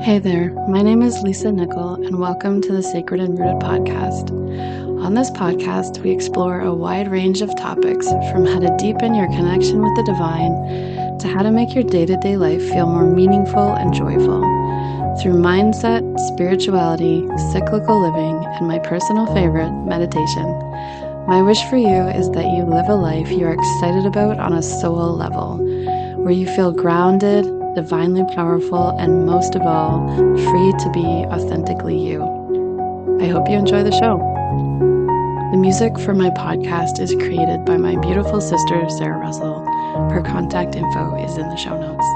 Hey there, my name is Lisa Nickel, and welcome to the Sacred and Rooted podcast. On this podcast, we explore a wide range of topics from how to deepen your connection with the divine to how to make your day to day life feel more meaningful and joyful. Through mindset, spirituality, cyclical living, and my personal favorite, meditation, my wish for you is that you live a life you are excited about on a soul level, where you feel grounded, divinely powerful, and most of all, free to be authentically you. I hope you enjoy the show. The music for my podcast is created by my beautiful sister, Sarah Russell. Her contact info is in the show notes.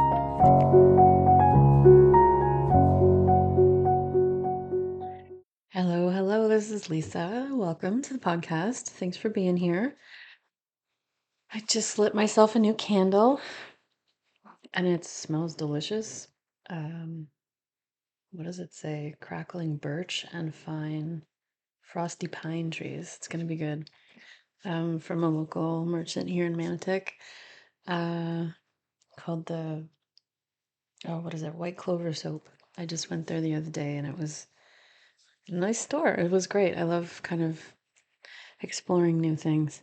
Hello, this is Lisa. Welcome to the podcast. Thanks for being here. I just lit myself a new candle and it smells delicious. What does it say? Crackling birch and fine frosty pine trees. It's gonna be good. From a local merchant here in Manotick, called what is it? White Clover Soap. I just went there the other day and it was a nice store. It was great. I love kind of exploring new things.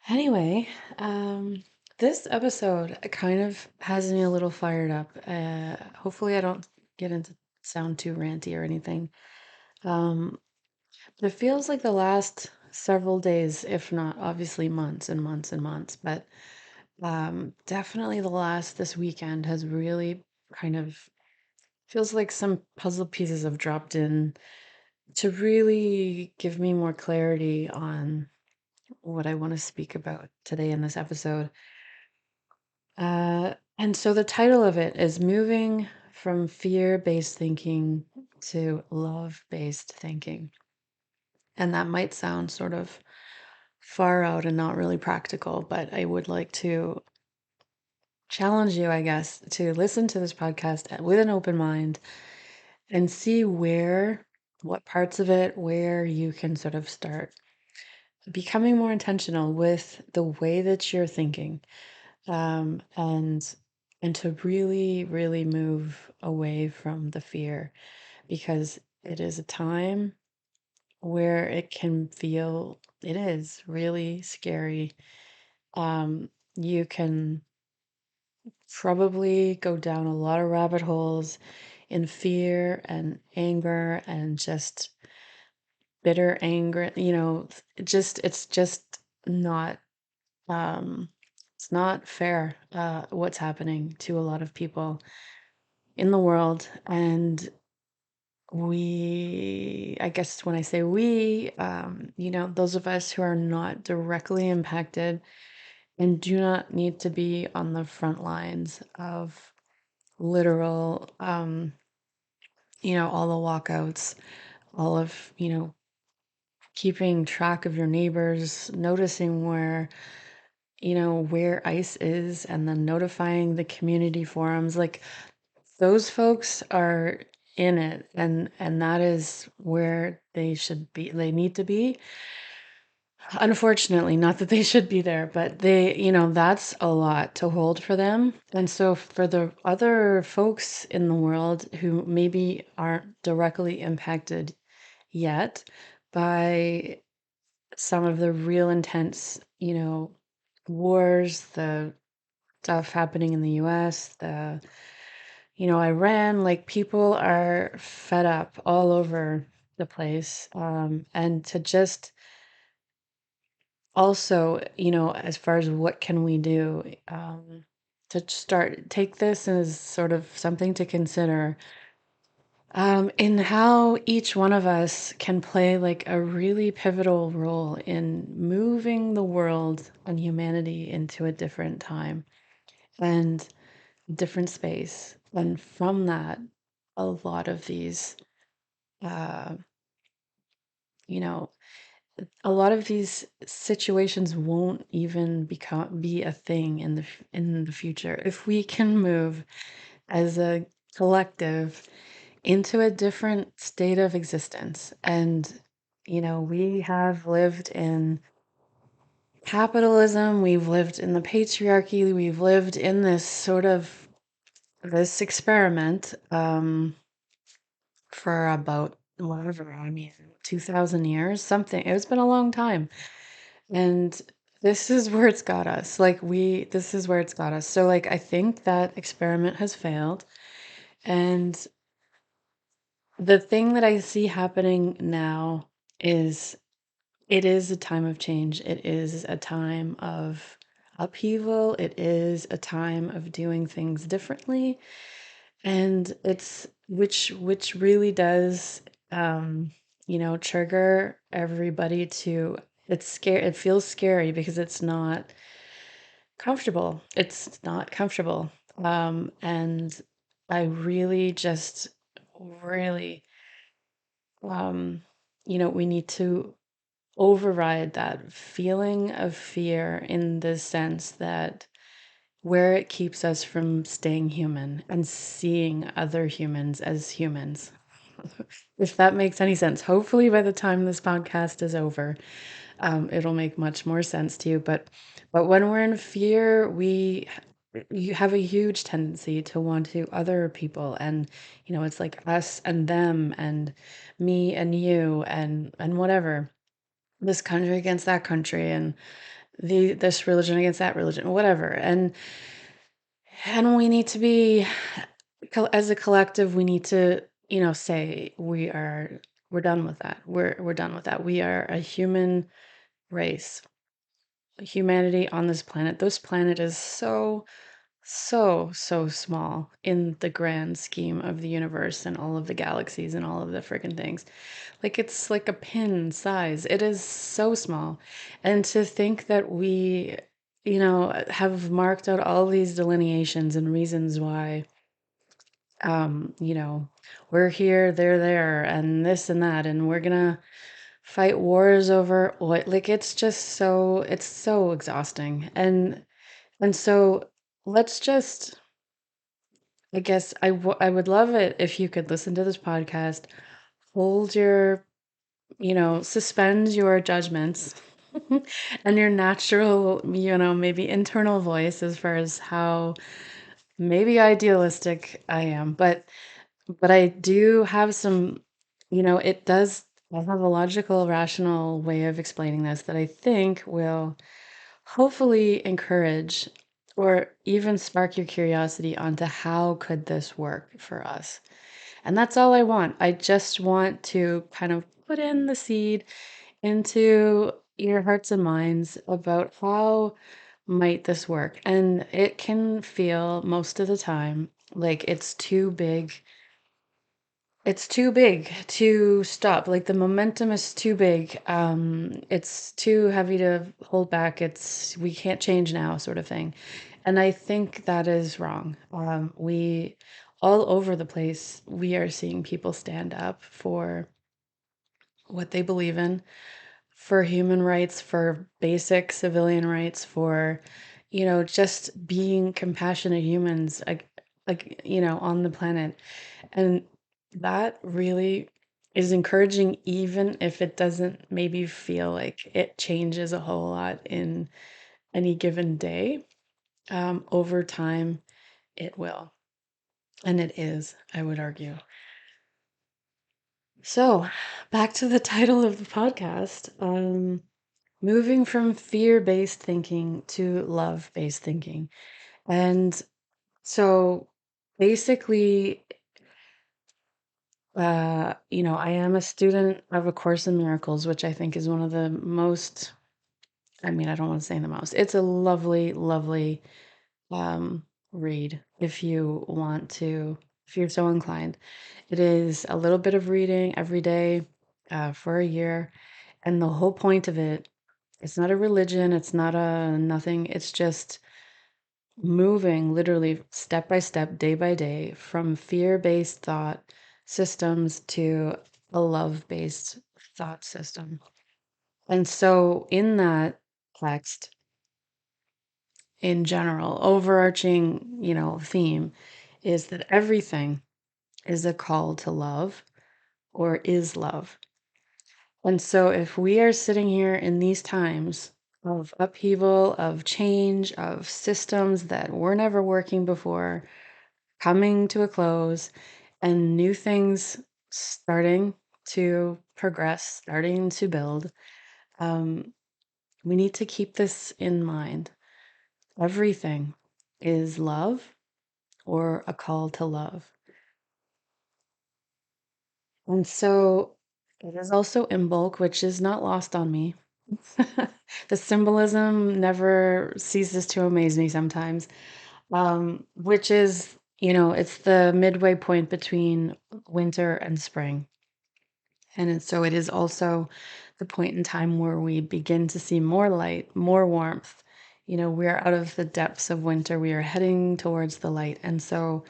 Anyway, this episode kind of has me a little fired up. Hopefully I don't get into sound too ranty or anything. Um, It feels like the last several days, if not obviously months and months and months, but definitely this weekend has really kind of feels like some puzzle pieces have dropped in to really give me more clarity on what I want to speak about today in this episode. And so the title of it is Moving from Fear-Based Thinking to Love-Based Thinking. And that might sound sort of far out and not really practical, but I would like to challenge you, I guess, to listen to this podcast with an open mind and see what parts of it, where you can sort of start becoming more intentional with the way that you're thinking, and to really, really move away from the fear because it is a time where it is really scary. You can probably go down a lot of rabbit holes in fear and anger and just bitter anger, it's just not um it's not fair what's happening to a lot of people in the world. And I guess when I say we, those of us who are not directly impacted and do not need to be on the front lines of literal, all the walkouts, all of, keeping track of your neighbors, noticing where ice is, and then notifying the community forums. Like those folks are in it, and that is where they need to be. Unfortunately, not that they should be there, but that's a lot to hold for them. And so for the other folks in the world who maybe aren't directly impacted yet by some of the real intense, wars, the stuff happening in the US, Iran, like people are fed up all over the place. And to just also, as far as what can we do, to take this as sort of something to consider, in how each one of us can play like a really pivotal role in moving the world and humanity into a different time and different space. And from that, a lot of these, uh, you know, a lot of these situations won't even be a thing in the future if we can move as a collective into a different state of existence. And we have lived in capitalism, we've lived in the patriarchy, we've lived in this sort of this experiment for about whatever, I mean, 2000 years, something. It's been a long time. And this is where it's got us. This is where it's got us. So, like, I think that experiment has failed. And the thing that I see happening now is it is a time of change. It is a time of upheaval. It is a time of doing things differently. And it's which really does trigger everybody to it's scary. It feels scary because it's not comfortable. It's not comfortable. And I really just really um we need to override that feeling of fear in the sense that where it keeps us from staying human and seeing other humans as humans. If that makes any sense. Hopefully, by the time this podcast is over, it'll make much more sense to you. But when we're in fear, you have a huge tendency to want to other people, and it's like us and them, and me and you, and whatever. This country against that country, and this religion against that religion, whatever. And we need to be as a collective, we need to, say we're done with that. We're done with that. We are a human race, humanity on this planet. This planet is so, so, so small in the grand scheme of the universe and all of the galaxies and all of the freaking things. Like it's like a pin size. It is so small. And to think that we, have marked out all these delineations and reasons why um, you know, we're here, they're there, and this and that, and we're gonna fight wars over oil. Like it's so exhausting. And so let's just, I guess I would love it if you could listen to this podcast, hold your, suspend your judgments and your natural, maybe internal voice as far as how maybe idealistic I am, but I do have some, it does, I have a logical, rational way of explaining this that I think will hopefully encourage or even spark your curiosity onto how could this work for us. And that's all I want. I just want to kind of put in the seed into your hearts and minds about how might this work. And it can feel most of the time like it's too big to stop. Like the momentum is too big. It's too heavy to hold back. We can't change now, sort of thing. And I think that is wrong. We all over the place, we are seeing people stand up for what they believe in, for human rights, for basic civilian rights, for, just being compassionate humans, on the planet. And that really is encouraging, even if it doesn't maybe feel like it changes a whole lot in any given day. Over time, it will. And it is, I would argue. So, back to the title of the podcast. Moving from fear-based thinking to love-based thinking. And so basically, I am a student of A Course in Miracles, which I think is one of the most, I mean, I don't want to say the most. It's a lovely, lovely read if you're so inclined. It is a little bit of reading every day for a year. And the whole point of it, it's not a religion, it's not a nothing, it's just moving literally step by step, day by day, from fear-based thought systems to a love-based thought system. And so in that text, in general, overarching, theme is that everything is a call to love or is love. And so if we are sitting here in these times of upheaval, of change, of systems that were never working before, coming to a close and new things starting to progress, starting to build. Um, we need to keep this in mind. Everything is love or a call to love. And so it is also Imbolc, which is not lost on me. The symbolism never ceases to amaze me sometimes, which is, it's the midway point between winter and spring. So it is also the point in time where we begin to see more light, more warmth. We are out of the depths of winter. We are heading towards the light. And so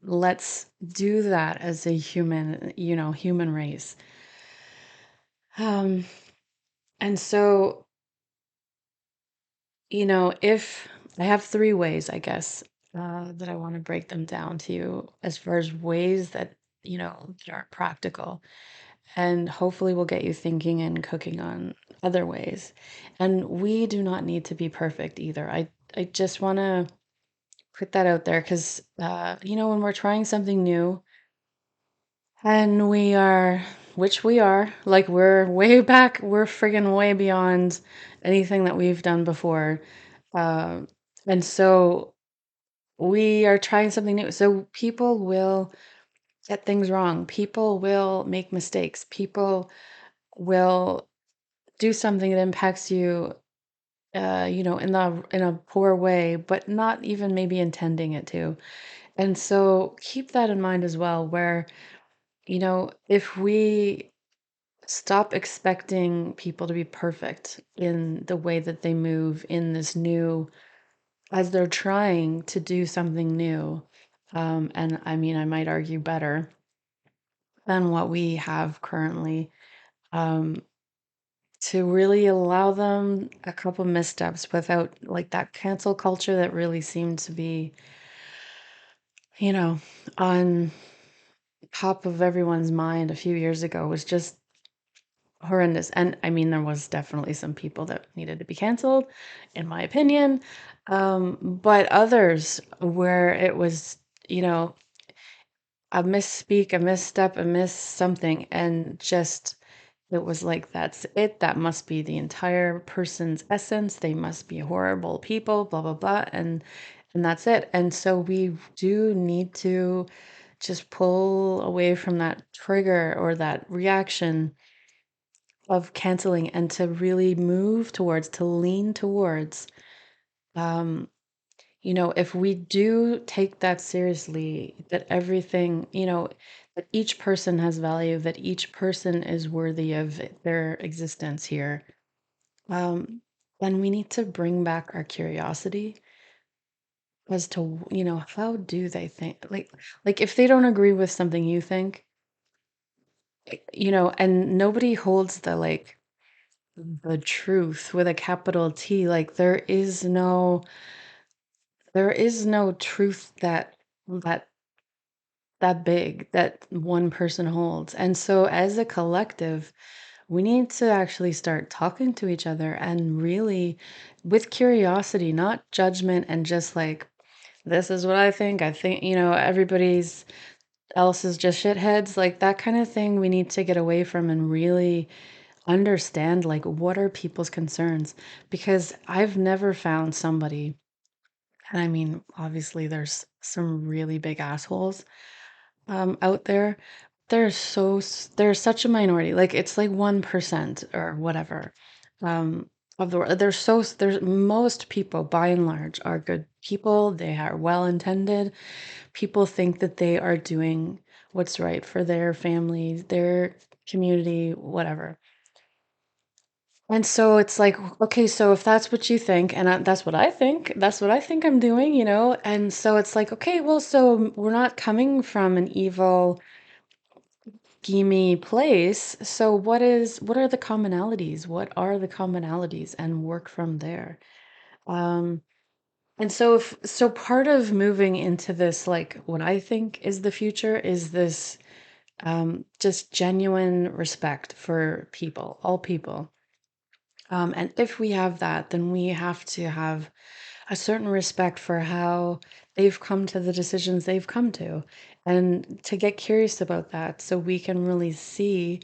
let's do that as a human race. Um, and so, if I have three ways, I guess, that I want to break them down to you as far as ways that, that are practical. And hopefully will get you thinking and cooking on other ways. And we do not need to be perfect either. I just want to put that out there because, when we're trying something new and which we are, like we're way back, we're friggin' way beyond anything that we've done before. Uh, and so we are trying something new. So people will get things wrong. People will make mistakes. People will do something that impacts you, in a poor way, but not even maybe intending it to. And so keep that in mind as well, where, if we stop expecting people to be perfect in the way that they move in this new, as they're trying to do something new, and I mean, I might argue better than what we have currently. Um, to really allow them a couple missteps without like that cancel culture that really seemed to be, you know, on top of everyone's mind a few years ago was just horrendous. And I mean, there was definitely some people that needed to be canceled, in my opinion. But others where it was, you know, a misspeak, a misstep, a miss something, and just it was like, that's it. That must be the entire person's essence. They must be horrible people, blah, blah, blah. And that's it. And so we do need to just pull away from that trigger or that reaction of canceling and to really move towards, to lean towards, um, if we do take that seriously, that everything, that each person has value, that each person is worthy of their existence here, um, then we need to bring back our curiosity as to, how do they think? Like if they don't agree with something you think, and nobody holds the truth with a capital T, like there is no truth that big that one person holds. And so as a collective, we need to actually start talking to each other and really with curiosity, not judgment and just like, this is what I think. I think, everybody's else is just shitheads, like that kind of thing we need to get away from and really understand like what are people's concerns, because I've never found somebody, and I mean obviously there's some really big assholes out there. There's such a minority. Like it's like 1% or whatever. Um of the world. There's most people by and large are good people. They are well intended. People think that they are doing what's right for their families, their community, whatever. And so it's like, okay, so if that's what you think, and that's what I think I'm doing, And so it's like, okay, well, so we're not coming from an evil, schemy place. So what are the commonalities? What are the commonalities? And work from there. Um, and so so part of moving into this, like what I think is the future is this just genuine respect for people, all people. And if we have that, then we have to have a certain respect for how they've come to the decisions they've come to, and to get curious about that so we can really see,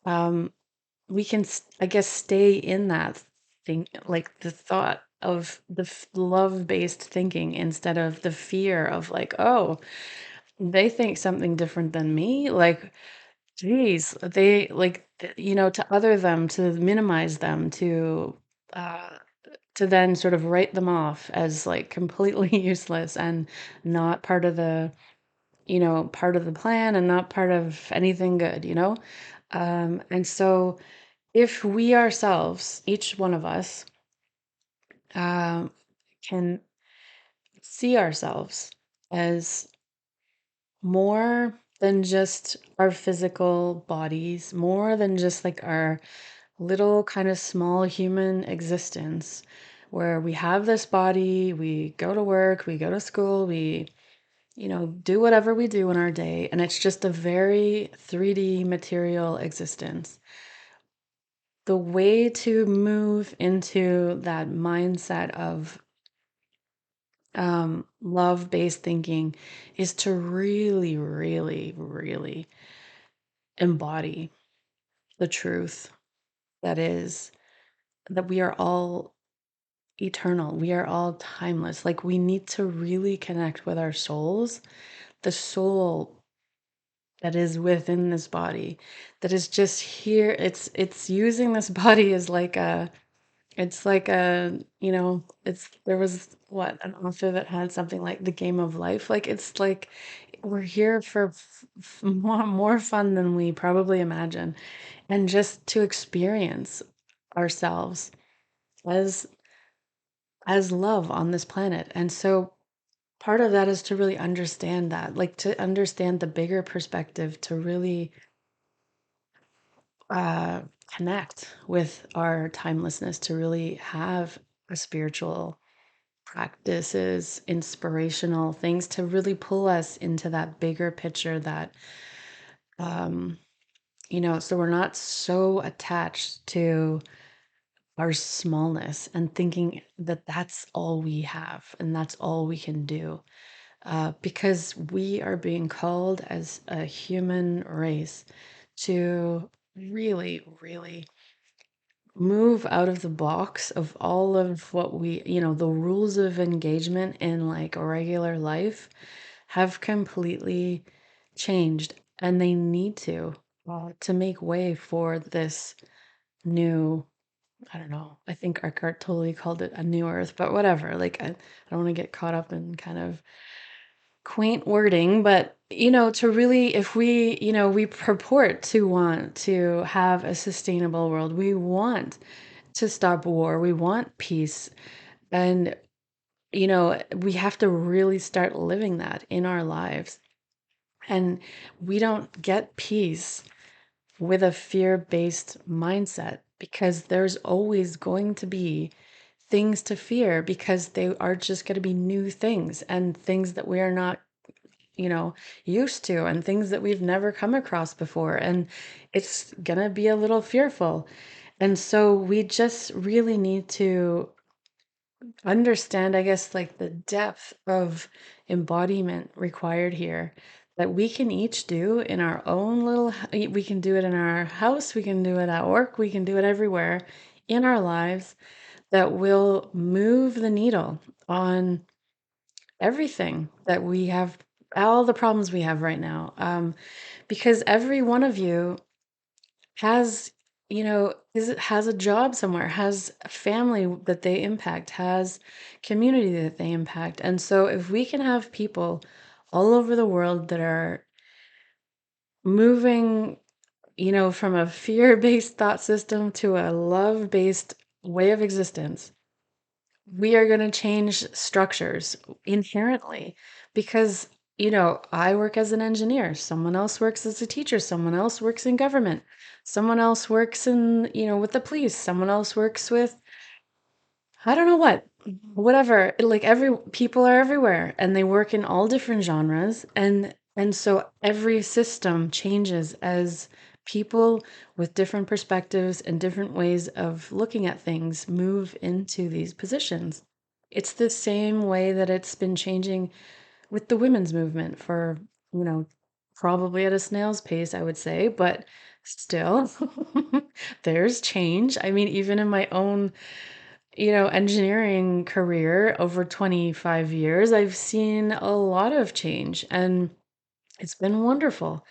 um, we can, I guess, stay in that thing, like the thought of the love-based thinking instead of the fear of like, oh, they think something different than me. Like, geez, they like, to other them, to minimize them, uh, to then sort of write them off as like completely useless and not part of the, part of the plan and not part of anything good. And so if we ourselves, each one of us, um, can see ourselves as more than just our physical bodies, more than just like our little kind of small human existence, where we have this body, we go to work, we go to school, we, do whatever we do in our day, and it's just a very 3D material existence. The way to move into that mindset of love-based thinking is to really, really, really embody the truth that is that we are all eternal. We are all timeless. Like, we need to really connect with our souls, the soul that is within this body, that is just here. It's using this body as like a, it's like a, it's, there was what, an author that had something like the game of life. Like, it's like we're here for more fun than we probably imagine, and just to experience ourselves as love on this planet. And so part of that is to really understand that, like to understand the bigger perspective, to really uh, connect with our timelessness, to really have a spiritual practices, inspirational things to really pull us into that bigger picture that, um, so we're not so attached to our smallness and thinking that that's all we have and that's all we can do. Because we are being called as a human race to really, really move out of the box of all of what we, the rules of engagement in like regular life have completely changed, and they need to make way for this new, I don't know, I think Eckhart totally called it a new earth, but whatever. Like, I don't want to get caught up in kind of quaint wording, but to really, if we, we purport to want to have a sustainable world, we want to stop war, we want peace, and we have to really start living that in our lives. And we don't get peace with a fear-based mindset, because there's always going to be things to fear, because they are just going to be new things and things that we are not, you know, used to, and things that we've never come across before. And it's going to be a little fearful. And so we just really need to understand, I guess, like the depth of embodiment required here, that we can each do in our own little, we can do it in our house, we can do it at work, we can do it everywhere in our lives, that will move the needle on everything that we have, all the problems we have right now. Because every one of you has, has a job somewhere, has a family that they impact, has community that they impact. And so if we can have people all over the world that are moving, from a fear-based thought system to a love-based way of existence, we are going to change structures inherently. Because I work as an engineer, someone else works as a teacher, someone else works in government, someone else works in, with the police, someone else works with, I don't know what, whatever. Like, every people are everywhere, and they work in all different genres, and so every system changes as people with different perspectives and different ways of looking at things move into these positions. It's the same way that it's been changing with the women's movement for, you know, probably at a snail's pace, I would say, but still, there's change. I mean, even in my own, engineering career over 25 years, I've seen a lot of change and it's been wonderful.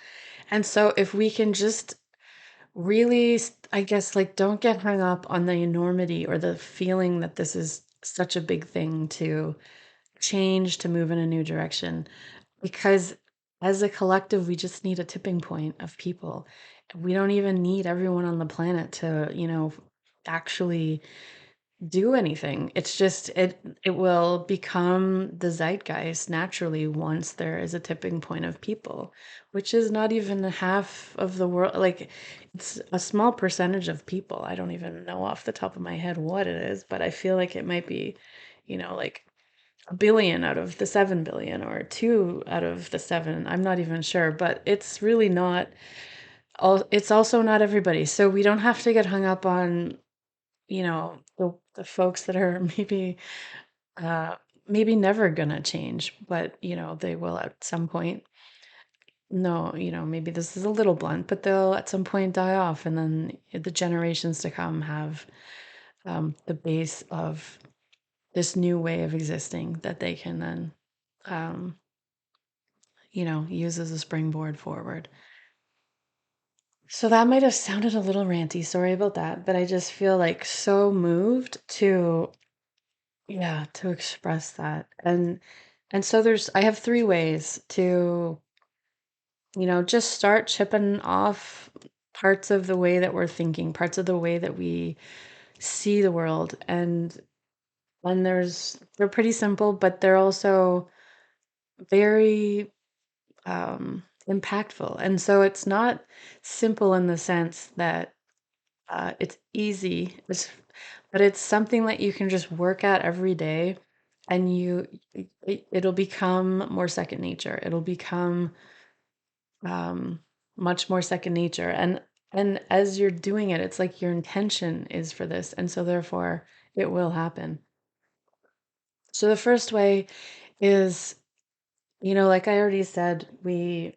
And so if we can just really, I guess, like, don't get hung up on the enormity or the feeling that this is such a big thing to change, to move in a new direction, because as a collective, we just need a tipping point of people. We don't even need everyone on the planet to, actually do anything. It's just it will become the zeitgeist naturally once there is a tipping point of people, which is not even half of the world. Like, it's a small percentage of people. I don't even know off the top of my head what it is, but I feel like it might be, like a billion out of the 7 billion or two out of the seven. I'm not even sure, but it's really not all, it's also not everybody. So we don't have to get hung up on, the folks that are uh, maybe never gonna change, but they will at some point. No, maybe this is a little blunt, but they'll at some point die off, and then the generations to come have the base of this new way of existing that they can then, um, use as a springboard forward. So that might have sounded a little ranty. Sorry about that, but I just feel like so moved to, yeah, to express that. And so I have three ways to, just start chipping off parts of the way that we're thinking, parts of the way that we see the world. And they're pretty simple, but they're also very impactful. And so it's not simple in the sense that it's easy, but it's something that you can just work at every day, and it'll become more second nature. It'll become um, much more second nature. And as you're doing it, it's like your intention is for this, and so therefore it will happen. So the first way is, like I already said, we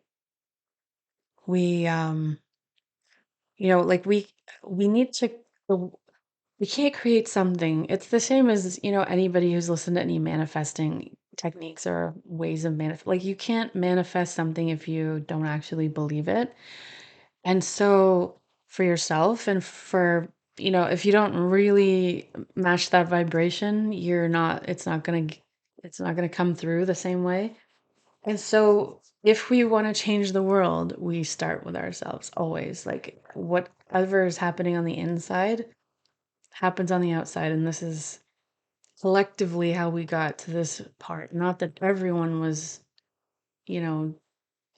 like we need to. We can't create something. It's the same as, anybody who's listened to any manifesting techniques or ways of like, you can't manifest something if you don't actually believe it. And so for yourself and for, if you don't really match that vibration, it's not gonna come through the same way. And so if we want to change the world, we start with ourselves always. Like, whatever is happening on the inside happens on the outside, and this is collectively how we got to this part. Not that everyone was, you know,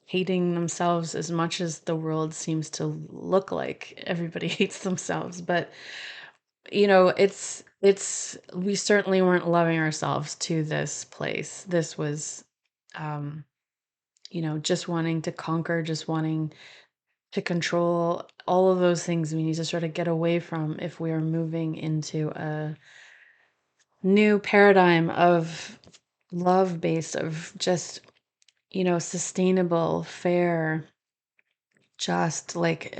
hating themselves as much as the world seems to look like everybody hates themselves, but we certainly weren't loving ourselves to this place. This was um, just wanting to conquer, just wanting to control, all of those things we need to sort of get away from if we are moving into a new paradigm of love based, of just, sustainable, fair, just like,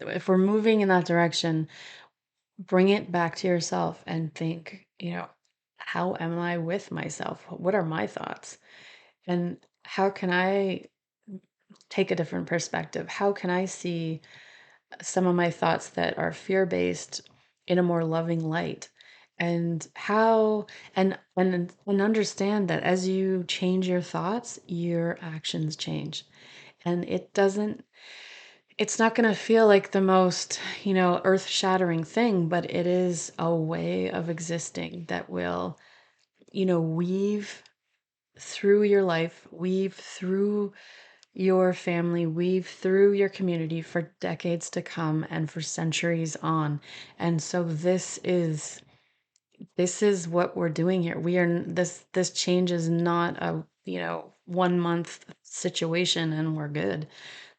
if we're moving in that direction, bring it back to yourself and think, how am I with myself? What are my thoughts? And how can I take a different perspective? How can I see some of my thoughts that are fear based in a more loving light? And how, and understand that as you change your thoughts, your actions change. And it's not going to feel like the most, earth shattering thing, but it is a way of existing that will, weave through your life, weave through your family, weave through your community for decades to come and for centuries on. And so this is what we're doing here. This change is not a, 1 month situation and we're good.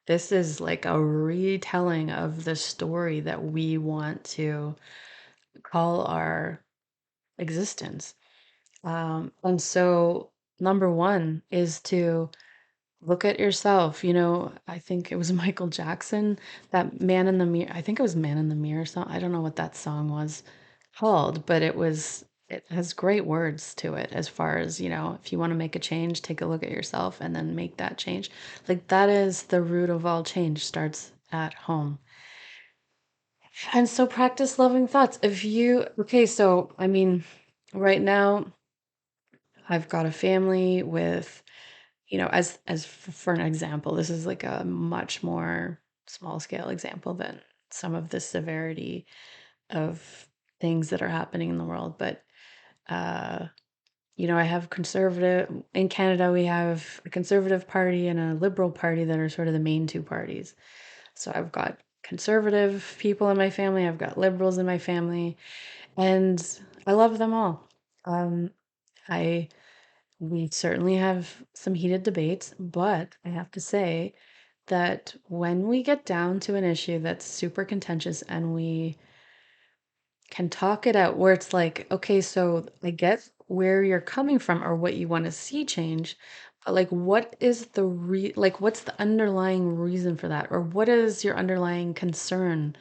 This is like a retelling of the story that we want to call our existence. And so, number one is to look at yourself. I think it was Michael Jackson, that Man in the Mirror. I think it was Man in the Mirror song. I don't know what that song was called, but it has great words to it as far as, if you want to make a change, take a look at yourself and then make that change. Like that is the root of all change, starts at home. And so practice loving thoughts. Okay, so I mean, right now I've got a family with, for an example, this is like a much more small scale example than some of the severity of things that are happening in the world. But uh, I have conservative in Canada, we have a conservative party and a liberal party that are sort of the main two parties. So I've got conservative people in my family, I've got liberals in my family, and I love them all. Um, I we certainly have some heated debates, but I have to say that when we get down to an issue that's super contentious and we can talk it out, where it's like, okay, so I get where you're coming from or what you want to see change, but like, what's the underlying reason for that? Or what is your underlying concern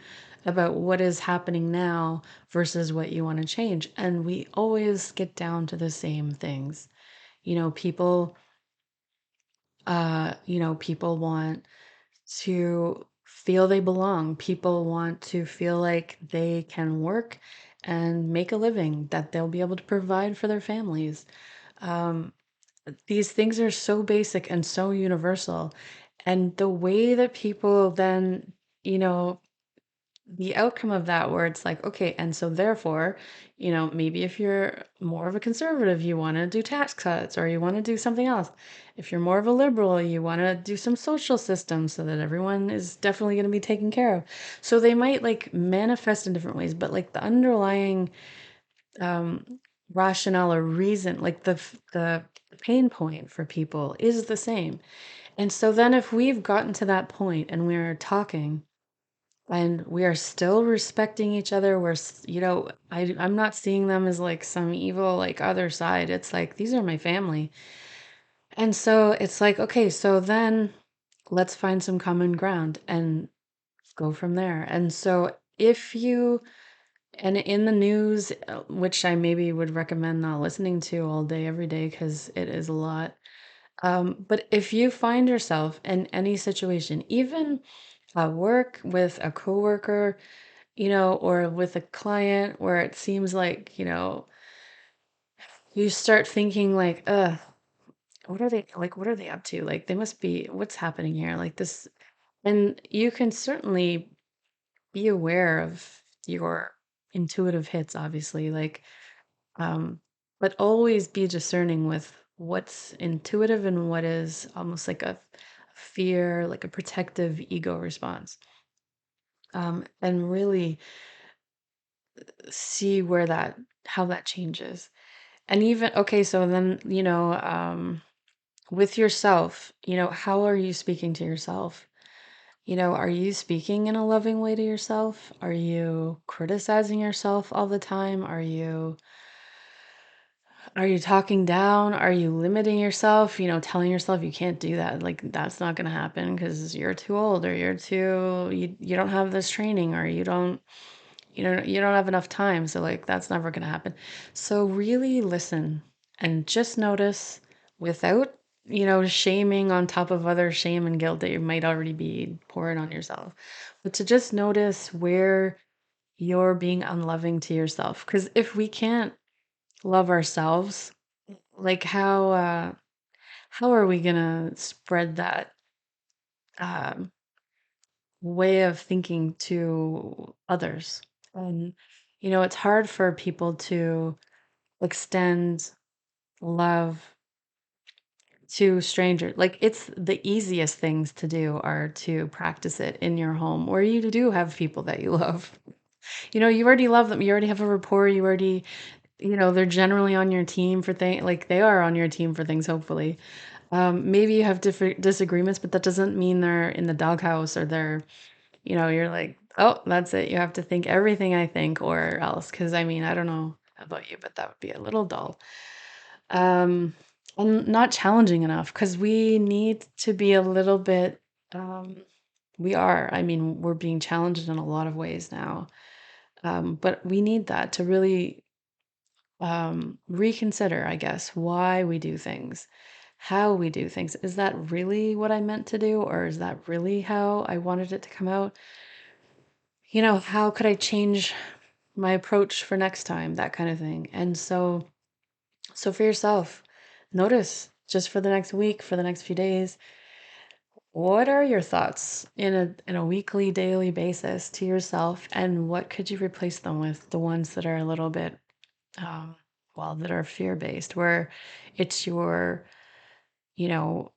about what is happening now versus what you want to change? And we always get down to the same things. You know, people people want to feel they belong. People want to feel like they can work and make a living, that they'll be able to provide for their families. Um, these things are so basic and so universal. And the way that people then, you know, the outcome of that where it's like, okay, and so therefore, maybe if you're more of a conservative, you want to do tax cuts or you want to do something else. If you're more of a liberal, you want to do some social systems so that everyone is definitely going to be taken care of. So they might like manifest in different ways, but like the underlying um rationale or reason, like the pain point for people is the same. And so then if we've gotten to that point and we're talking and we are still respecting each other. I'm not seeing them as like some evil, like other side. It's like, these are my family. And so it's like, okay, so then let's find some common ground and go from there. And so and in the news, which I maybe would recommend not listening to all day, every day, because it is a lot. But if you find yourself in any situation, even at work with a coworker, or with a client where it seems like, you start thinking like, what are they up to? Like, they must be, what's happening here? Like this, and you can certainly be aware of your intuitive hits, obviously, um, but always be discerning with what's intuitive and what is almost like a fear, like a protective ego response. And really see how that changes. And even, okay, so then, with yourself, how are you speaking to yourself? Are you speaking in a loving way to yourself? Are you criticizing yourself all the time? Are you talking down? Are you limiting yourself? Telling yourself you can't do that. Like that's not going to happen because you're too old or you don't have this training or you don't have enough time, so like that's never going to happen. So really listen and just notice without, shaming on top of other shame and guilt that you might already be pouring on yourself. But to just notice where you're being unloving to yourself. Because if we can't love ourselves, like how are we gonna spread that um way of thinking to others? And it's hard for people to extend love to strangers. Like it's the easiest things to do are to practice it in your home where you do have people that you love. You already love them. You already have a rapport. They're generally on your team for things, like they are on your team for things, hopefully. Maybe you have different disagreements, but that doesn't mean they're in the doghouse or you're like, oh, that's it. You have to think everything I think or else. Because I mean, I don't know about you, but that would be a little dull. um, and not challenging enough because we need to be a little bit, um, we are. I mean, we're being challenged in a lot of ways now. But we need that to really reconsider, I guess, why we do things, how we do things. Is that really what I meant to do, or is that really how I wanted it to come out? How could I change my approach for next time, that kind of thing. And so for yourself, notice just for the next week, for the next few days, what are your thoughts in a weekly, daily basis to yourself, and what could you replace them with? The ones that are a little bit, um, well, that are fear-based, where it's your, you know,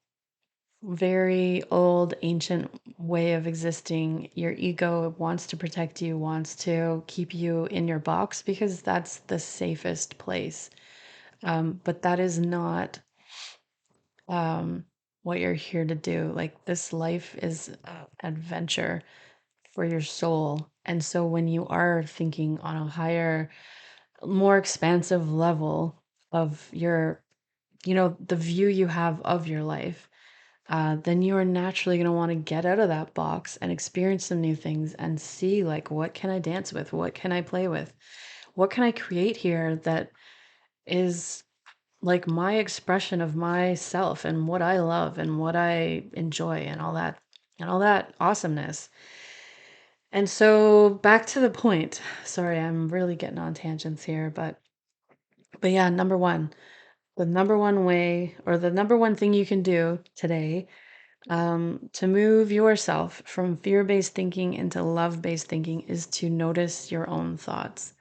very old, ancient way of existing. Your ego wants to protect you, wants to keep you in your box because that's the safest place. But that is not um, what you're here to do. Like, this life is adventure for your soul. And so when you are thinking on a higher, more expansive level of your, the view you have of your life, then you are naturally going to want to get out of that box and experience some new things and see, like, what can I dance with? What can I play with? What can I create here that is like my expression of myself and what I love and what I enjoy and all that awesomeness. And so back to the point. Sorry, I'm really getting on tangents here, but yeah, number one, the number one way or the number one thing you can do today, to move yourself from fear-based thinking into love-based thinking, is to notice your own thoughts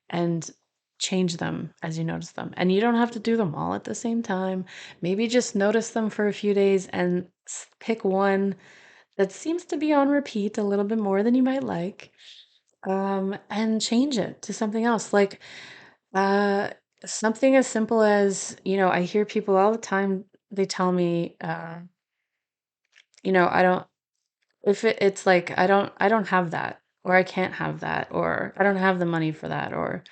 and change them as you notice them. And you don't have to do them all at the same time. Maybe just notice them for a few days and pick one that seems to be on repeat a little bit more than you might like, and change it to something else. Like, uh, something as simple as, I hear people all the time, they tell me, I don't, if it's like, I don't have that, or I can't have that, or I don't have the money for that, or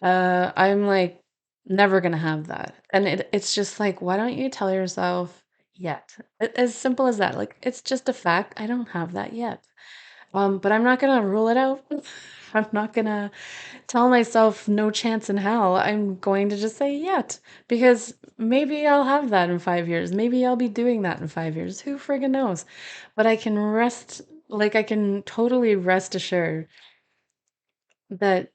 I'm like never gonna have that. And it's just like, why don't you tell yourself yet? As simple as that. Like, it's just a fact. I don't have that yet. But I'm not gonna rule it out. I'm not gonna tell myself no chance in hell. I'm going to just say yet, because maybe I'll have that in 5 years. Maybe I'll be doing that in 5 years. Who friggin' knows? But I can totally rest assured that,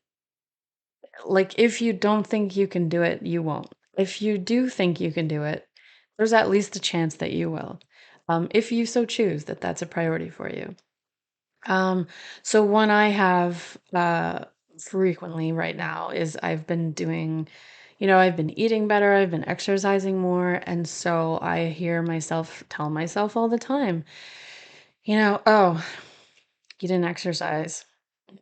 like, if you don't think you can do it, you won't. If you do think you can do it, there's at least a chance that you will, if you so choose that that's a priority for you. Um, so one I have frequently right now is I've been eating better, I've been exercising more, and so I hear myself tell myself all the time, oh, you didn't exercise.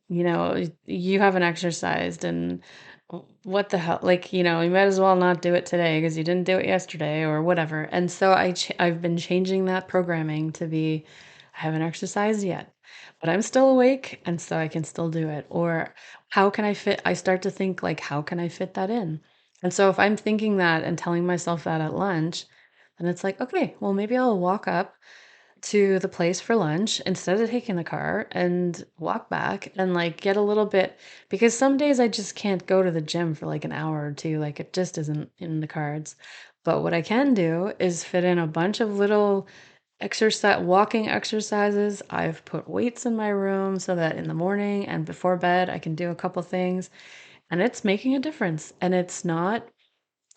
You haven't exercised, and what the hell, like, you might as well not do it today because you didn't do it yesterday or whatever. And so I've been changing that programming to be, I haven't exercised yet, but I'm still awake, and so I can still do it. Or I start to think, like, how can I fit that in? And so if I'm thinking that and telling myself that at lunch, then it's like, okay, well, maybe I'll walk up to the place for lunch instead of taking the car and walk back and, like, get a little bit, because some days I just can't go to the gym for like an hour or two. Like, it just isn't in the cards. But what I can do is fit in a bunch of little walking exercises. I've put weights in my room so that in the morning and before bed I can do a couple things, and it's making a difference. And it's not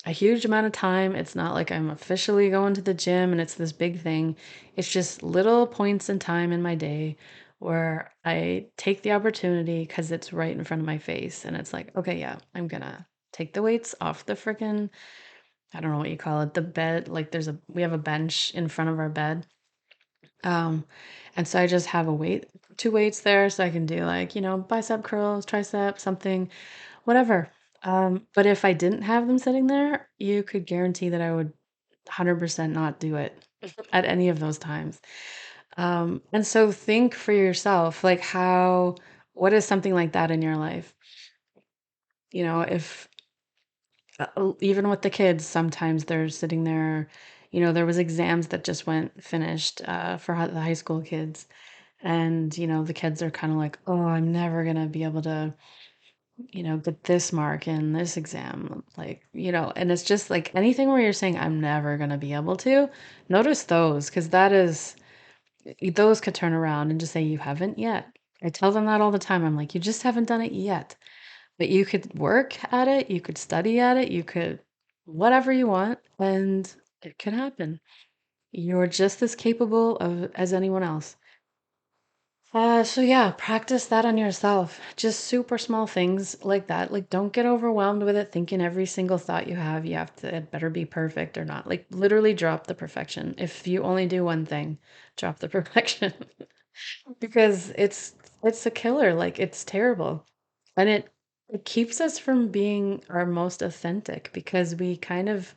a huge amount of time. It's not like I'm officially going to the gym and it's this big thing. It's just little points in time in my day where I take the opportunity because it's right in front of my face. And it's like, okay, yeah, I'm gonna take the weights off the freaking, I don't know what you call it, the bed. Like, we have a bench in front of our bed. Um, and so I just have two weights there so I can do, like, bicep curls, tricep, something, whatever. But if I didn't have them sitting there, you could guarantee that I would 100% not do it at any of those times. And so think for yourself, like, what is something like that in your life? If Even with the kids, sometimes they're sitting there. There was exams that just went finished for the high school kids, and the kids are kind of like, oh, I'm never gonna be able to get this mark in this exam, like, and it's just like anything where you're saying I'm never gonna be able to. Notice those, because those could turn around and just say you haven't yet. I tell them that all the time. I'm like, you just haven't done it yet. But you could work at it, you could study at it, you could whatever you want, and it can happen. You're just as capable of as anyone else. So yeah, practice that on yourself. Just super small things like that. Like, don't get overwhelmed with it, thinking every single thought you have to, it better be perfect or not. Like, literally drop the perfection. If you only do one thing, drop the perfection. Because it's a killer, like, it's terrible. And it keeps us from being our most authentic because we kind of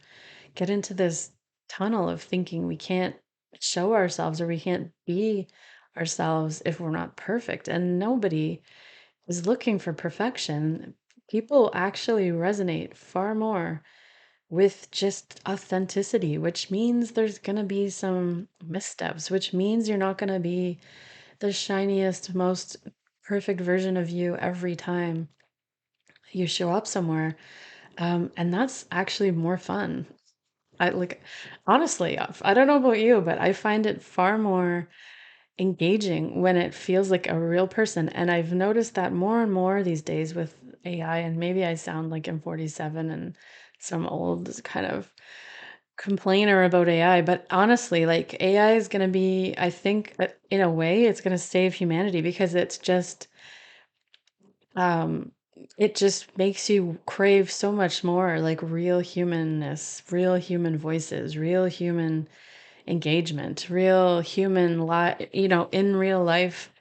get into this tunnel of thinking we can't show ourselves or we can't be ourselves if we're not perfect. And nobody is looking for perfection. People actually resonate far more with just authenticity, which means there's going to be some missteps, which means you're not going to be the shiniest, most perfect version of you every time you show up somewhere. And that's actually more fun. I like, honestly, I don't know about you, but I find it far more engaging when it feels like a real person. And I've noticed that more and more these days with AI. And maybe I sound like I'm 47 and some old kind of complainer about AI, but honestly, like, AI is going to be, I think, in a way, it's going to save humanity because um, it just makes you crave so much more like real humanness, real human voices, real human engagement, real human in real life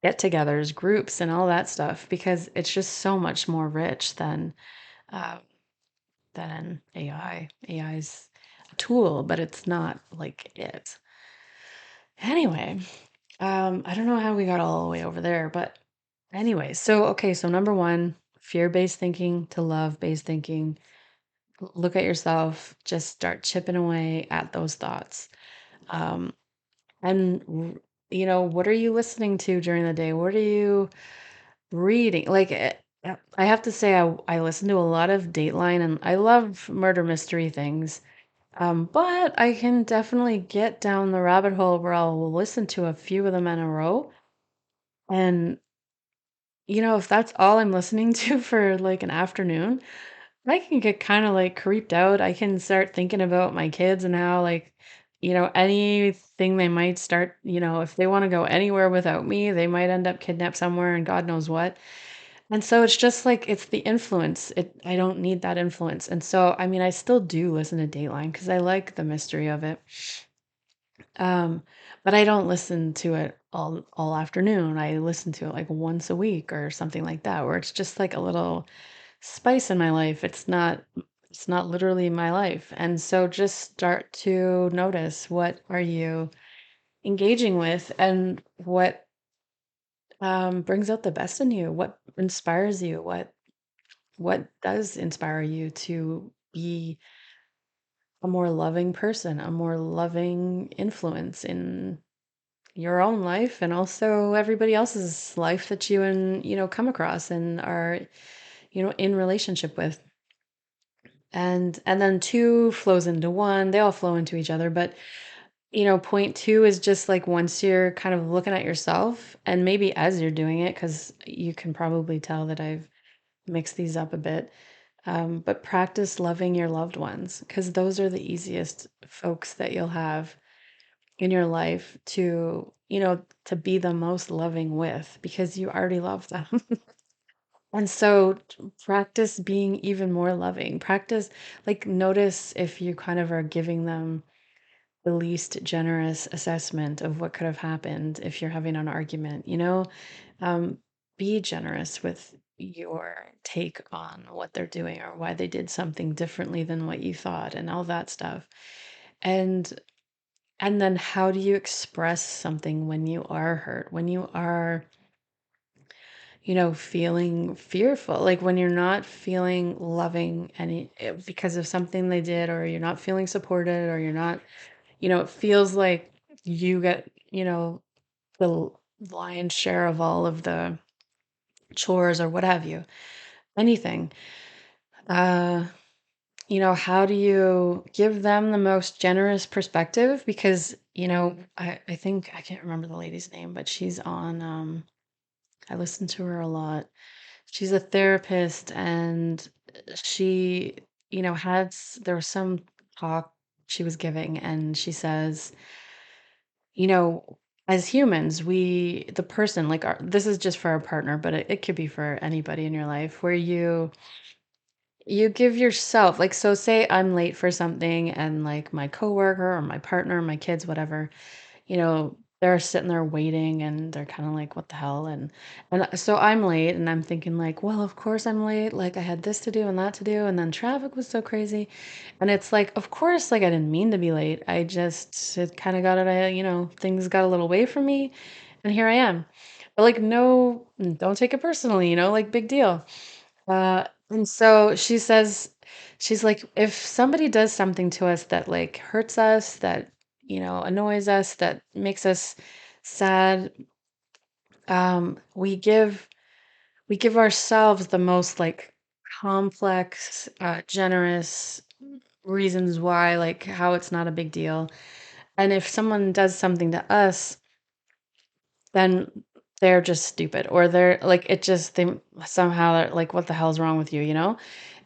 get-togethers, groups, and all that stuff because it's just so much more rich uh, than AI. AI's a tool, but it's not like it. Anyway, I don't know how we got all the way over there, but anyway, so okay, so number one, fear-based thinking to love-based thinking. Look at yourself, just start chipping away at those thoughts. Um, and what are you listening to during the day? What are you reading? Like, I have to say, I listen to a lot of Dateline, and I love murder mystery things. But I can definitely get down the rabbit hole where I'll listen to a few of them in a row. And, if that's all I'm listening to for like an afternoon, I can get kind of like creeped out. I can start thinking about my kids and how, like, anything they might start, if they want to go anywhere without me, they might end up kidnapped somewhere and God knows what. And so it's just like it's the influence. I don't need that influence. And so, I mean, I still do listen to Dateline because I like the mystery of it. Um, but I don't listen to it all afternoon. I listen to it like once a week or something like that, where it's just like a little spice in my life. It's not literally my life. And so just start to notice, what are you engaging with and what brings out the best in you, what inspires you, what does inspire you to be a more loving person, a more loving influence in your own life and also everybody else's life that come across and are, in relationship with. And then two flows into one. They all flow into each other, but point two is just like once you're kind of looking at yourself and maybe as you're doing it, because you can probably tell that I've mixed these up a bit. But practice loving your loved ones because those are the easiest folks that you'll have in your life to be the most loving with because you already love them. And so practice being even more loving. Practice, like, notice if you kind of are giving them the least generous assessment of what could have happened if you're having an argument, um, be generous with your take on what they're doing or why they did something differently than what you thought and all that stuff. And and then how do you express something when you are hurt, when you are feeling fearful, like when you're not feeling loving because of something they did, or you're not feeling supported, or you're not, it feels like you get, the lion's share of all of the chores or what have you, anything. Uh, how do you give them the most generous perspective? Because, I think I can't remember the lady's name, but she's on, I listen to her a lot. She's a therapist, and she, there was some talk she was giving, and she says, you know, as humans, the person, like this is just for our partner, but it could be for anybody in your life, where you give yourself, like, so say I'm late for something, and like my coworker or my partner, my kids, whatever, they're sitting there waiting, and they're kind of like, what the hell? And so I'm late, and I'm thinking like, well, of course I'm late. Like I had this to do and that to do, and then traffic was so crazy. And it's like, of course, like I didn't mean to be late. I just it kind of got it, things got a little away from me, and here I am. But like, no, don't take it personally, like big deal. And so she says, she's like, if somebody does something to us that like hurts us, that, annoys us, that makes us sad, we give ourselves the most like complex, generous reasons why, like how it's not a big deal. And if someone does something to us, then they're just stupid, or they're like, it just, they somehow, they're like, what the hell's wrong with you?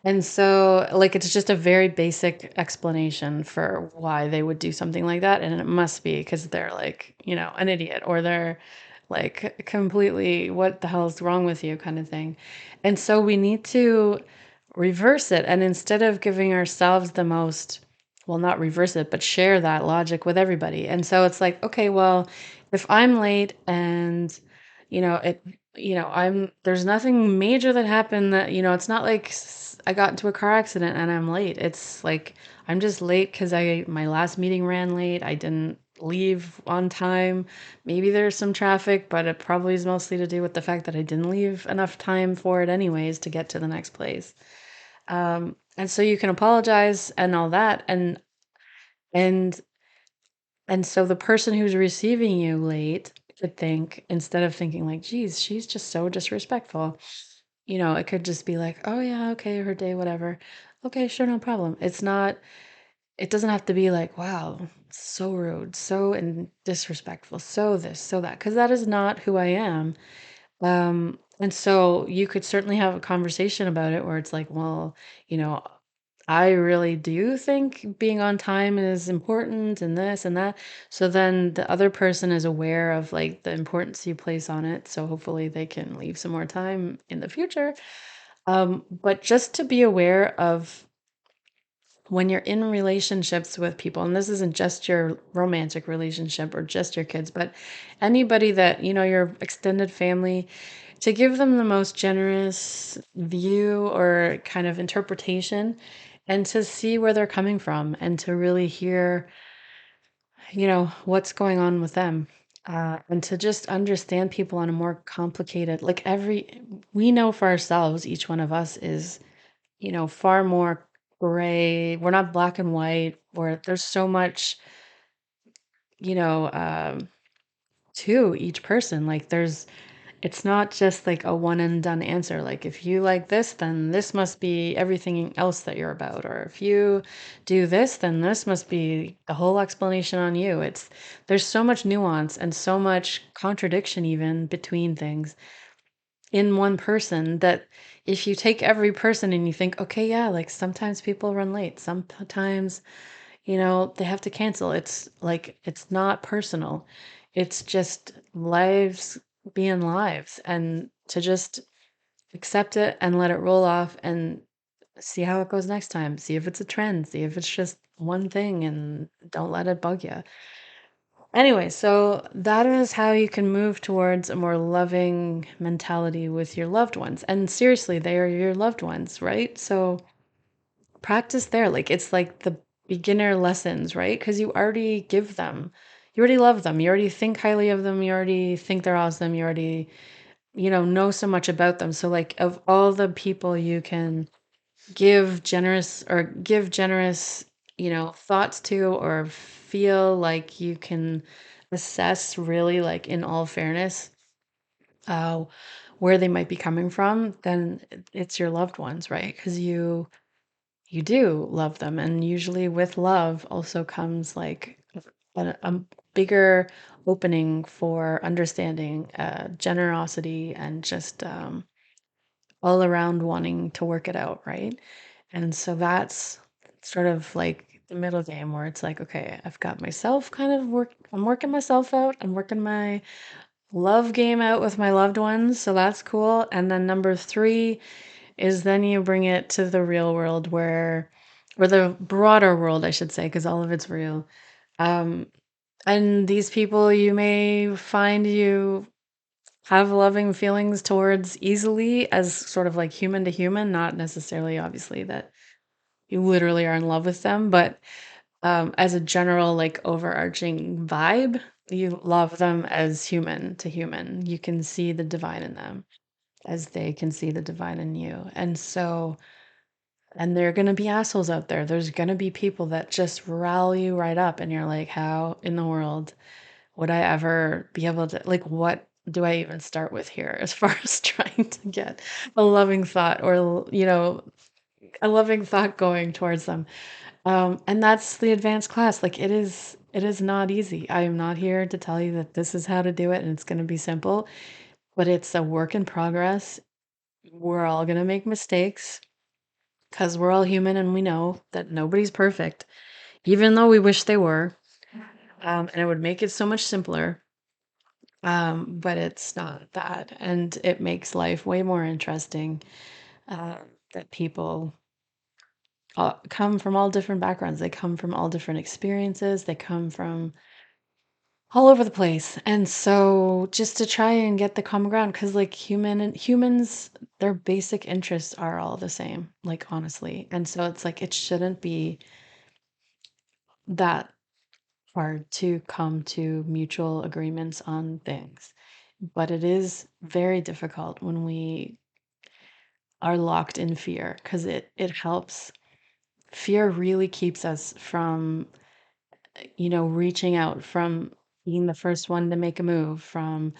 And so, like, it's just a very basic explanation for why they would do something like that. And it must be because they're like, an idiot, or they're like completely, what the hell's wrong with you, kind of thing. And so we need to reverse it. And instead of giving ourselves the most, well, not reverse it, but share that logic with everybody. And so it's like, okay, well, if I'm late and, it, there's nothing major that happened, that, it's not like I got into a car accident and I'm late. It's like I'm just late because my last meeting ran late. I didn't leave on time. Maybe there's some traffic, but it probably is mostly to do with the fact that I didn't leave enough time for it anyways to get to the next place. And so you can apologize and all that, and so the person who's receiving you late could think, instead of thinking like, geez, she's just so disrespectful, it could just be like, oh yeah, okay, her day, whatever. Okay, sure, no problem. It doesn't have to be like, wow, so rude, so and disrespectful, so this, so that, because that is not who I am. And so you could certainly have a conversation about it where it's like, well, you know, I really do think being on time is important, and this and that. So then the other person is aware of like the importance you place on it. So hopefully they can leave some more time in the future. But just to be aware of when you're in relationships with people, and this isn't just your romantic relationship or just your kids, but anybody that, your extended family, to give them the most generous view or kind of interpretation, and to see where they're coming from, and to really hear, what's going on with them. And to just understand people on a more complicated, like we know for ourselves, each one of us is, far more gray. We're not black and white, or there's so much, you know, um, to each person. Like it's not just like a one and done answer. Like if you like this, then this must be everything else that you're about. Or if you do this, then this must be the whole explanation on you. There's so much nuance and so much contradiction even between things in one person, that if you take every person and you think, okay, yeah, like sometimes people run late, sometimes, they have to cancel. It's like, it's not personal. It's just lives being lives, and to just accept it and let it roll off, and see how it goes next time. See if it's a trend, see if it's just one thing, and don't let it bug you. Anyway, so that is how you can move towards a more loving mentality with your loved ones. And seriously, they are your loved ones, right? So practice there. Like it's like the beginner lessons, right? Because you already give them, you already love them, you already think highly of them, you already think they're awesome, you already, know so much about them. So like of all the people you can give generous, thoughts to, or feel like you can assess really like in all fairness uh where they might be coming from, then it's your loved ones, right? Because you do love them, and usually with love also comes like a bigger opening for understanding, generosity, and just all around wanting to work it out, right? And so that's sort of like the middle game where it's like, okay, I've got myself kind of I'm working myself out. I'm working my love game out with my loved ones. So that's cool. And then number three is then you bring it to the real world or the broader world, I should say, because all of it's real. Um, and these people you may find you have loving feelings towards easily as sort of like human to human, not necessarily obviously that you literally are in love with them, but as a general like overarching vibe, you love them as human to human. You can see the divine in them as they can see the divine in you. And so, and there are going to be assholes out there. There's going to be people that just rile you right up, and you're like, how in the world would I ever be able to, like, what do I even start with here as far as trying to get a loving thought, or, a loving thought going towards them? And that's the advanced class. Like, it is not easy. I am not here to tell you that this is how to do it and it's going to be simple, but it's a work in progress. We're all going to make mistakes because we're all human, and we know that nobody's perfect, even though we wish they were. And it would make it so much simpler. But it's not that. And it makes life way more interesting, uh, that people come from all different backgrounds. They come from all different experiences. They come from all over the place. And so just to try and get the common ground, because like humans, their basic interests are all the same, like honestly. And so it's like it shouldn't be that hard to come to mutual agreements on things. But it is very difficult when we are locked in fear, because it helps. Fear really keeps us from, reaching out, from being the first one to make a move, from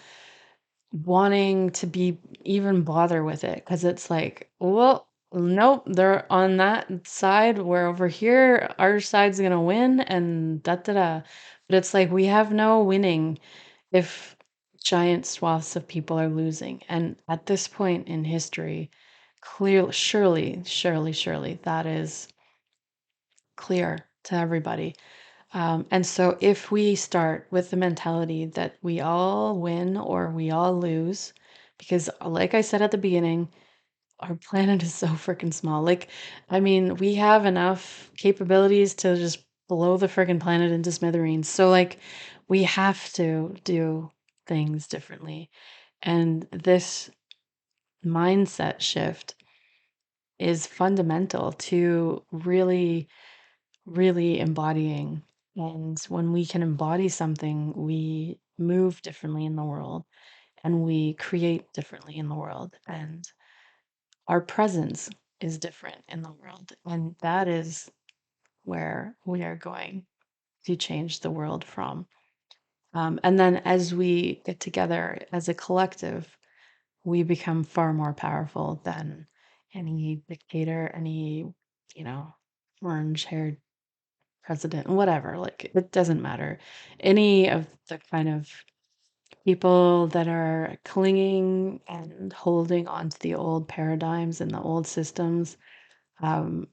wanting to be even bother with it, because it's like, well, nope, they're on that side. We're over here. Our side's gonna win, and da da da. But it's like we have no winning if giant swaths of people are losing. And at this point in history, clearly, surely, that is clear to everybody. And so if we start with the mentality that we all win or we all lose, because like I said at the beginning, our planet is so freaking small. Like, I mean, we have enough capabilities to just blow the freaking planet into smithereens. So, like, we have to do things differently. And this mindset shift is fundamental to really embodying. And when we can embody something, we move differently in the world, and we create differently in the world. And our presence is different in the world. And that is where we are going to change the world from. And then as we get together as a collective, we become far more powerful than any dictator, any, you know, orange haired president, whatever. Like, it doesn't matter. Any of the kind of people that are clinging and holding on to the old paradigms and the old systems, um,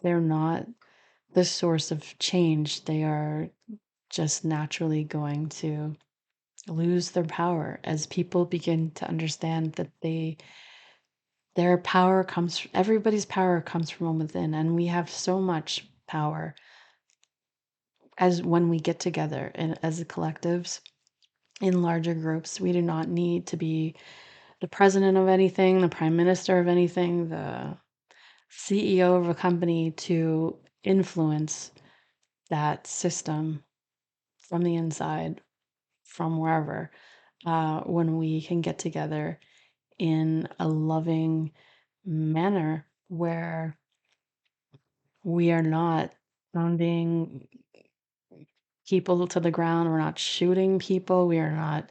they're not the source of change. They are just naturally going to lose their power as people begin to understand that their power everybody's power comes from within, and we have so much power as when we get together and as collectives in larger groups. We do not need to be the president of anything, the prime minister of anything, the CEO of a company to influence that system from the inside, from wherever. when we can get together in a loving manner where we are not pounding people to the ground, we're not shooting people, we are not,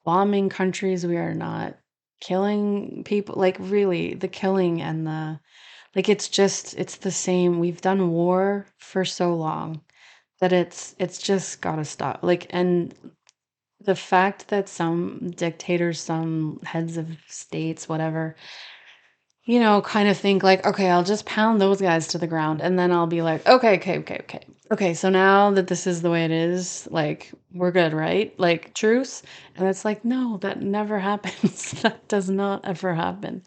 bombing countries, we are not killing people. Like, really, the killing and the like, it's the same. We've done war for so long that it's just gotta stop. Like, and the fact that some dictators, some heads of states, whatever, kind of think like, okay, I'll just pound those guys to the ground and then I'll be like, okay, okay, okay, okay. Okay, so now that this is the way it is, like, we're good, right? Like, truce. And it's like, no, that never happens. That does not ever happen.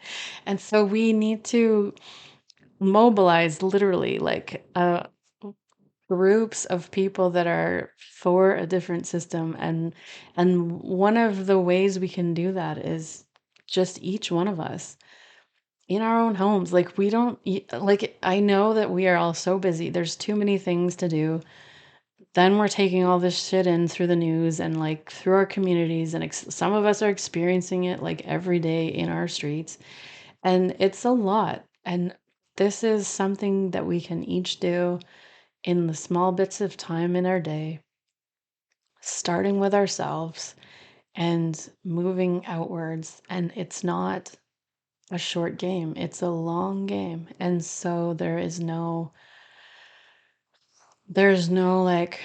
And so we need to mobilize literally like groups of people that are for a different system, and one of the ways we can do that is just each one of us in our own homes. Like, we don't like, I know that we are all so busy, there's too many things to do, then we're taking all this shit in through the news and like through our communities, and some of us are experiencing it like every day in our streets, and it's a lot. And this is something that we can each do in the small bits of time in our day, starting with ourselves and moving outwards. And it's not a short game, it's a long game. And so there's no like,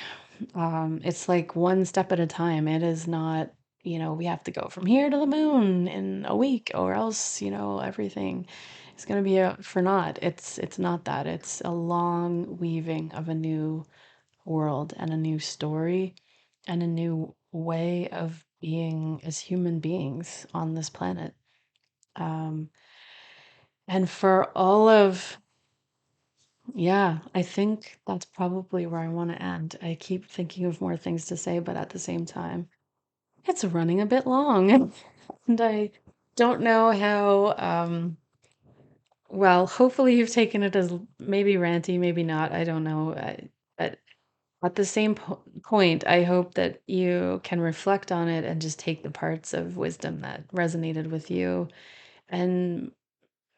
it's like one step at a time. It is not, we have to go from here to the moon in a week, or else, everything is going to be for naught. It's not that. It's a long weaving of a new world and a new story and a new way of being as human beings on this planet. Um, and for all of, yeah, I think that's probably where I want to end. I keep thinking of more things to say, but at the same time, it's running a bit long. And I don't know how, well, hopefully you've taken it as maybe ranty, maybe not. I don't know. But at the same point, I hope that you can reflect on it and just take the parts of wisdom that resonated with you and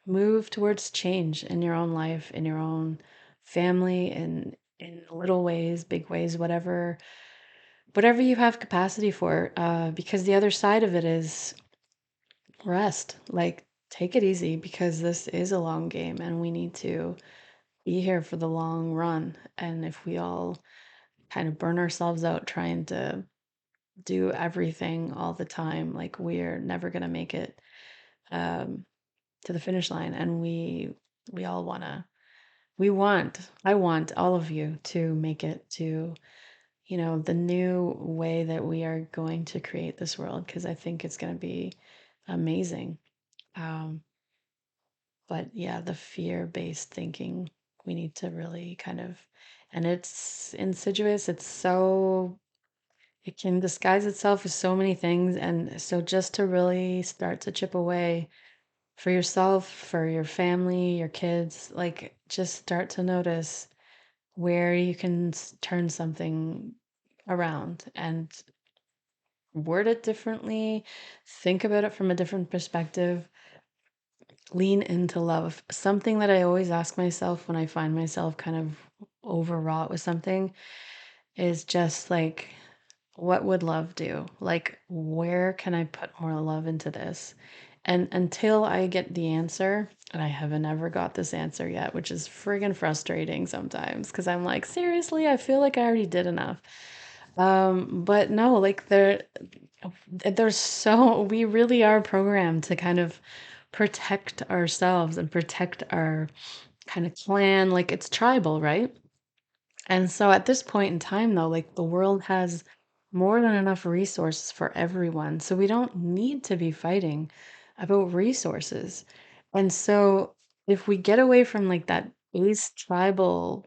move towards change in your own life, in your own family, and in little ways, big ways, whatever you have capacity for. Because the other side of it is rest. Like, take it easy, because this is a long game and we need to be here for the long run. And if we all kind of burn ourselves out trying to do everything all the time, like, we're never going to make it um, to the finish line. And we all want to I want all of you to make it to, the new way that we are going to create this world, because I think it's going to be amazing. Um, but yeah, the fear-based thinking, we need to really kind of, and it's insidious. It can disguise itself as so many things. And so just to really start to chip away for yourself, for your family, your kids, like, just start to notice where you can turn something around and word it differently, think about it from a different perspective, lean into love. Something that I always ask myself when I find myself kind of overwrought with something is just like, what would love do? Like, where can I put more love into this? And until I get the answer, and I haven't ever got this answer yet, which is friggin' frustrating sometimes, because I'm like, seriously, I feel like I already did enough. But no, like, there's so, we really are programmed to kind of protect ourselves and protect our kind of clan, like, it's tribal, right? And so at this point in time, though, like, the world has more than enough resources for everyone. So we don't need to be fighting about resources. And so if we get away from like that base tribal,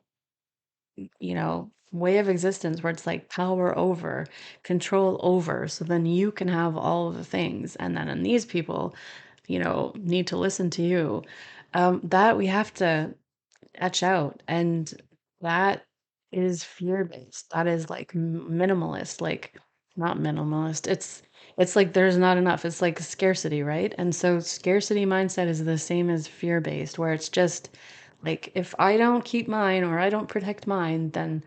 way of existence where it's like power over, control over, so then you can have all of the things. And then and these people, need to listen to you. That we have to etch out. And that is fear based. That is like minimalist. Like, not minimalist. It's like there's not enough. It's like scarcity, right? And so scarcity mindset is the same as fear-based, where it's just like if I don't keep mine or I don't protect mine, then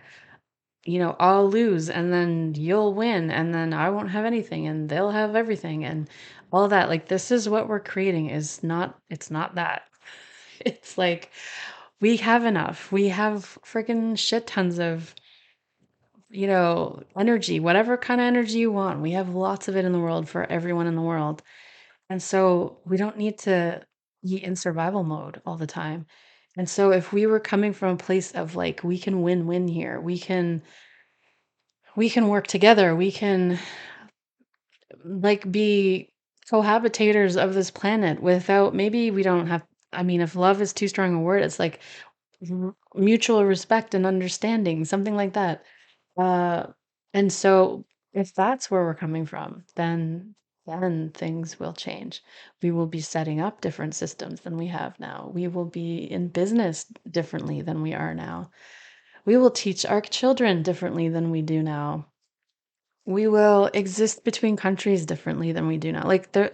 I'll lose and then you'll win and then I won't have anything and they'll have everything and all that. Like this is what we're creating is not it's not that. It's like we have enough. We have freaking shit tons of energy, whatever kind of energy you want. We have lots of it in the world for everyone in the world. And so we don't need to be in survival mode all the time. And so if we were coming from a place of like we can win-win here, we can work together, we can like be cohabitators of this planet without maybe we don't have I mean if love is too strong a word, it's like mutual respect and understanding, something like that. Uh, and so if that's where we're coming from, then things will change. We will be setting up different systems than we have now. We will be in business differently than we are now. We will teach our children differently than we do now. We will exist between countries differently than we do now. Like there,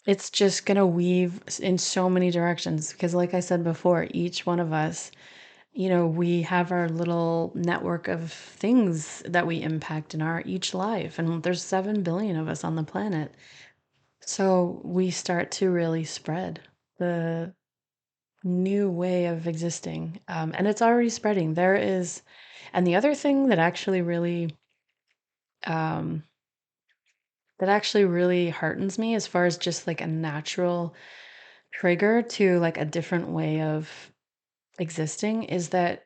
it's just gonna weave in so many directions because, like I said before, each one of us we have our little network of things that we impact in our each life. And there's 7 billion of us on the planet. So we start to really spread the new way of existing. And it's already spreading. And the other thing um, that actually really heartens me as far as just like a natural trigger to like a different way of existing is that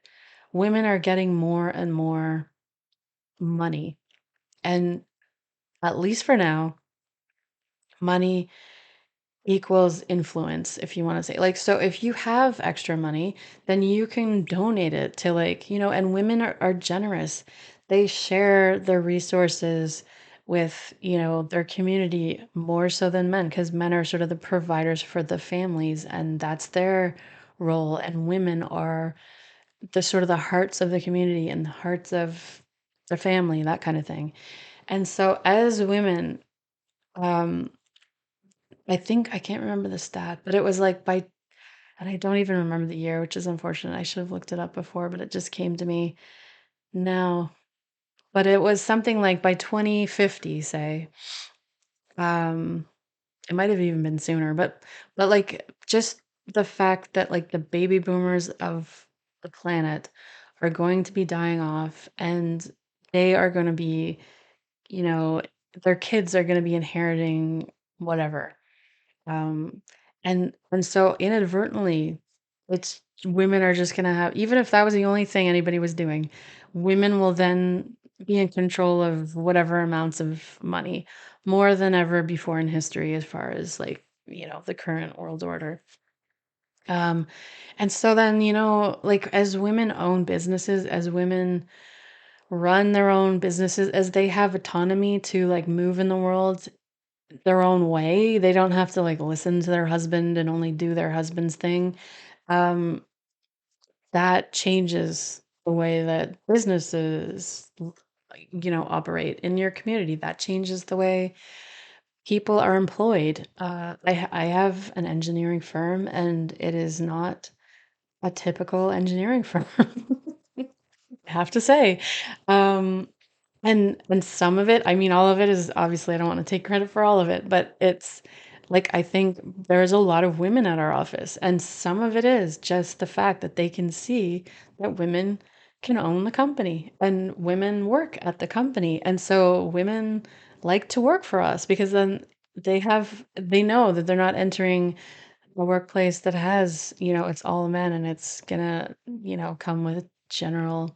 women are getting more and more money. And at least for now, money equals influence, if you want to say. Like, so if you have extra money, then you can donate it to, like, and women are generous. They share their resources with, their community more so than men, because men are sort of the providers for the families, and that's their role. And women are the sort of the hearts of the community and the hearts of the family, that kind of thing. And so as women, um, I think I can't remember the stat, but it was like and I don't even remember the year, which is unfortunate. I should have looked it up before, but it just came to me now. But it was something like by 2050, say, um, it might have even been sooner, but like just the fact that like the baby boomers of the planet are going to be dying off and they are going to be, you know, their kids are going to be inheriting whatever. Um, and so inadvertently, it's women are just gonna have even if that was the only thing anybody was doing, women will then be in control of whatever amounts of money more than ever before in history as far as like, the current world order. Um, and so then, like as women own businesses, as women run their own businesses, as they have autonomy to like move in the world their own way. They don't have to like listen to their husband and only do their husband's thing. Um, that changes the way that businesses, operate in your community. That changes the way people are employed. I have an engineering firm, and it is not a typical engineering firm. I have to say. Um, and some of it, I mean, all of it is obviously I don't want to take credit for all of it, but it's like I think there's a lot of women at our office, and some of it is just the fact that they can see that women can own the company and women work at the company. And so women like to work for us because then they know that they're not entering a workplace that has, it's all men and it's gonna, come with general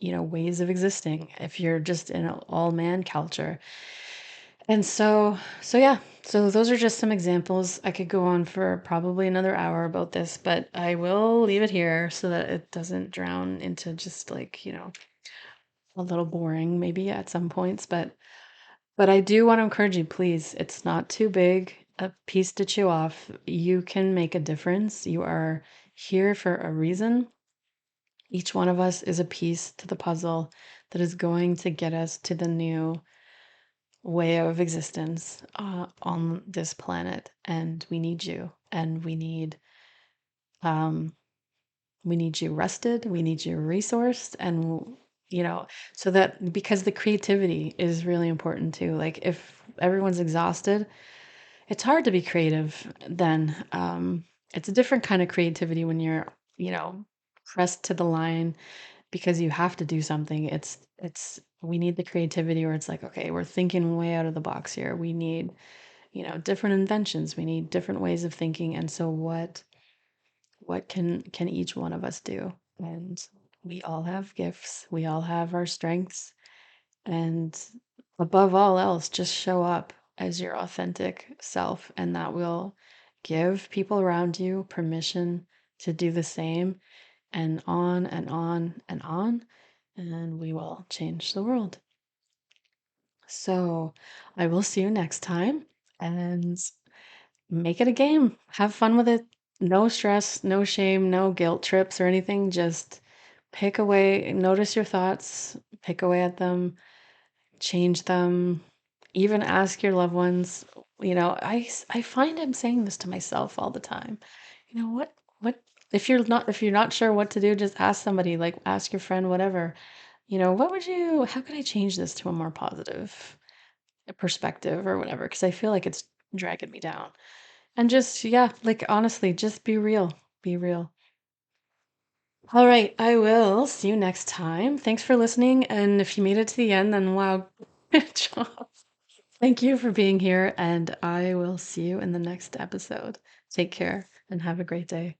ways of existing if you're just in an all man culture. And so yeah, so those are just some examples. I could go on for probably another hour about this, but I will leave it here so that it doesn't drown into just like, a little boring maybe at some points, but I do want to encourage you, please. It's not too big a piece to chew off. You can make a difference. You are here for a reason. Each one of us is a piece to the puzzle that is going to get us to the new way of existence on this planet. And we need you. And um, we need you rested. We need you resourced. And, you know, so that because the creativity is really important too. Like if everyone's exhausted, it's hard to be creative then. It's a different kind of creativity when you're, pressed to the line because you have to do something. We need the creativity where it's like, okay, we're thinking way out of the box here. We need, different inventions. We need different ways of thinking. And so what can each one of us do? And we all have gifts. We all have our strengths. And above all else, just show up as your authentic self, and that will give people around you permission to do the same, and on and on and on, and we will change the world. So I will see you next time, and make it a game. Have fun with it. No stress, no shame, no guilt trips or anything. Just pick away, notice your thoughts, pick away at them, change them, even ask your loved ones. I find I'm saying this to myself all the time. What if you're not sure what to do, just ask somebody, like ask your friend, whatever. How can I change this to a more positive perspective or whatever? Because I feel like it's dragging me down. And just, yeah, like honestly, just be real. Be real. All right, I will see you next time. Thanks for listening. And if you made it to the end, then wow, good job. Thank you for being here, and I will see you in the next episode. Take care and have a great day.